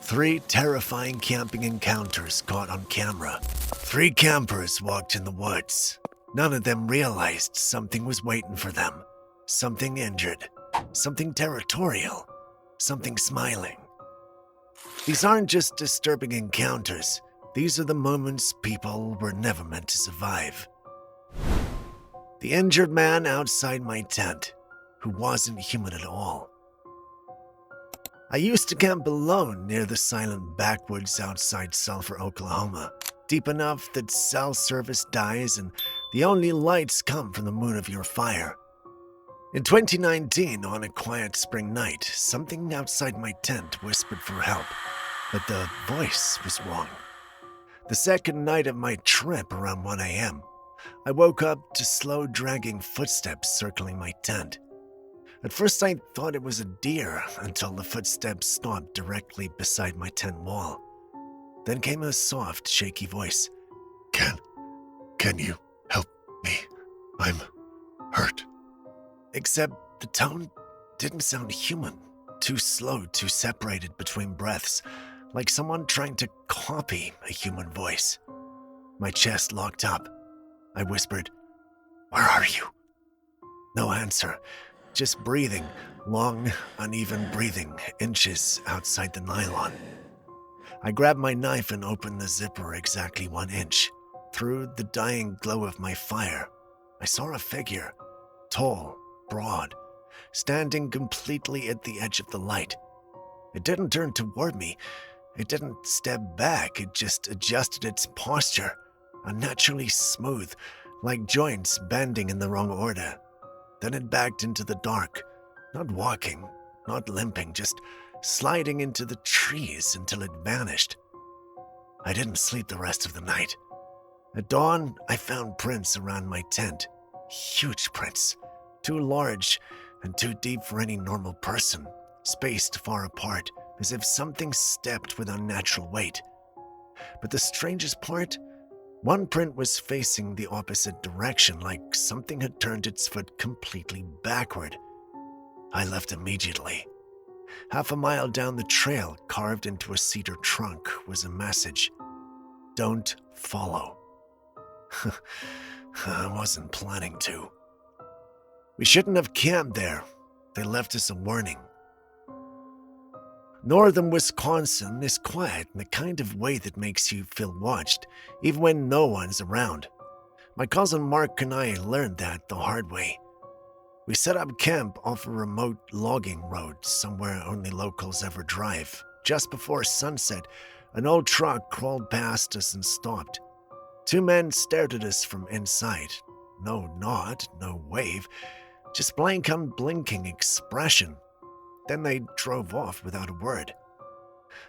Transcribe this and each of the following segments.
3 terrifying camping encounters caught on camera. 3 campers walked in the woods. None of them realized something was waiting for them. Something injured. Something territorial. Something smiling. These aren't just disturbing encounters. These are the moments people were never meant to survive. The injured man outside my tent, who wasn't human at all. I used to camp alone near the silent backwoods outside Sulphur, Oklahoma, deep enough that cell service dies and the only lights come from the moon of your fire. In 2019, on a quiet spring night, something outside my tent whispered for help, but the voice was wrong. The second night of my trip, around 1 a.m., I woke up to slow, dragging footsteps circling my tent. At first, I thought it was a deer until the footsteps stopped directly beside my tent wall. Then came a soft, shaky voice. Can you help me? I'm hurt. Except the tone didn't sound human. Too slow, too separated between breaths, like someone trying to copy a human voice. My chest locked up. I whispered, "Where are you?" No answer. Just breathing, long, uneven breathing, inches outside the nylon. I grabbed my knife and opened the zipper exactly 1 inch. Through the dying glow of my fire, I saw a figure, tall, broad, standing completely at the edge of the light. It didn't turn toward me. It didn't step back. It just adjusted its posture, unnaturally smooth, like joints bending in the wrong order. Then it backed into the dark, not walking, not limping, just sliding into the trees until it vanished. I didn't sleep the rest of the night. At dawn, I found prints around my tent. Huge prints, too large and too deep for any normal person, spaced far apart, as if something stepped with unnatural weight. But the strangest part, one print was facing the opposite direction, like something had turned its foot completely backward. I left immediately. Half a mile down the trail, carved into a cedar trunk, was a message. Don't follow. I wasn't planning to. We shouldn't have camped there. They left us a warning. Northern Wisconsin is quiet in the kind of way that makes you feel watched, even when no one's around. My cousin Mark and I learned that the hard way. We set up camp off a remote logging road, somewhere only locals ever drive. Just before sunset, an old truck crawled past us and stopped. 2 men stared at us from inside. No nod, no wave, just blank, unblinking expression. Then they drove off without a word.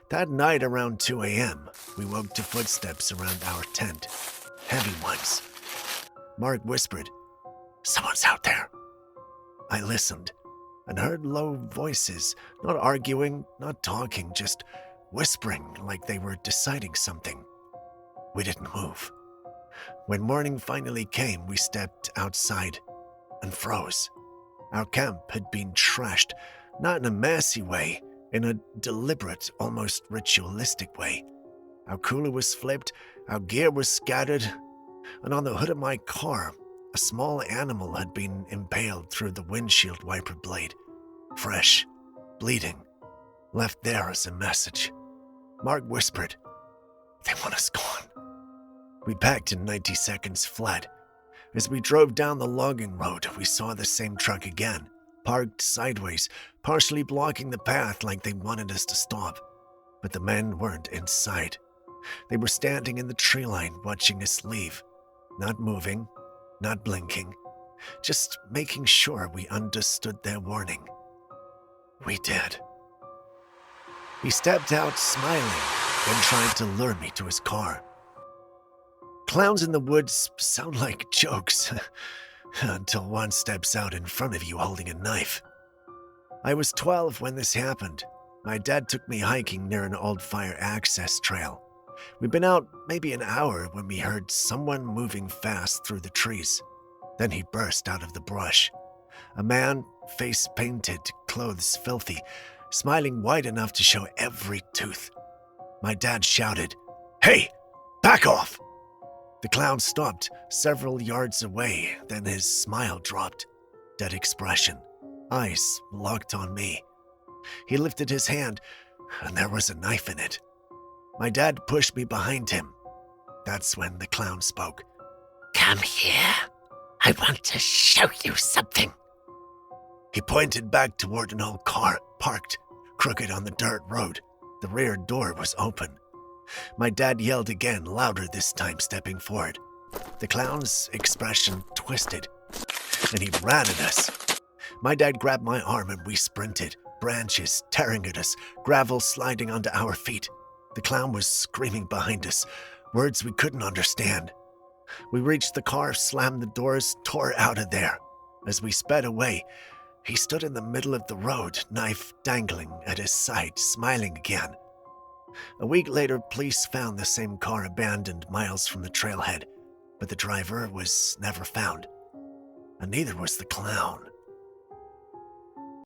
That night around 2 a.m., we woke to footsteps around our tent. Heavy ones. Mark whispered, "Someone's out there." I listened and heard low voices, not arguing, not talking, just whispering like they were deciding something. We didn't move. When morning finally came, we stepped outside and froze. Our camp had been trashed, not in a messy way, in a deliberate, almost ritualistic way. Our cooler was flipped, our gear was scattered, and on the hood of my car, a small animal had been impaled through the windshield wiper blade. Fresh, bleeding, left there as a message. Mark whispered, "They want us gone." We packed in 90 seconds flat. As we drove down the logging road, we saw the same truck again, parked sideways, partially blocking the path like they wanted us to stop. But the men weren't inside. They were standing in the tree line watching us leave, not moving, not blinking, just making sure we understood their warning. We did. He stepped out smiling and tried to lure me to his car. Clowns in the woods sound like jokes until one steps out in front of you holding a knife. I was 12 when this happened. My dad took me hiking near an old fire access trail. We'd been out maybe an hour when we heard someone moving fast through the trees. Then he burst out of the brush. A man, face painted, clothes filthy, smiling wide enough to show every tooth. My dad shouted, "Hey, back off!" The clown stopped several yards away, then his smile dropped. Dead expression, eyes locked on me. He lifted his hand, and there was a knife in it. My dad pushed me behind him. That's when the clown spoke. "Come here. I want to show you something." He pointed back toward an old car parked crooked on the dirt road. The rear door was open. My dad yelled again, louder this time, stepping forward. The clown's expression twisted, and he ran at us. My dad grabbed my arm and we sprinted, branches tearing at us, gravel sliding onto our feet. The clown was screaming behind us, words we couldn't understand. We reached the car, slammed the doors, tore out of there. As we sped away, he stood in the middle of the road, knife dangling at his side, smiling again. A week later, police found the same car abandoned miles from the trailhead, but the driver was never found, and neither was the clown.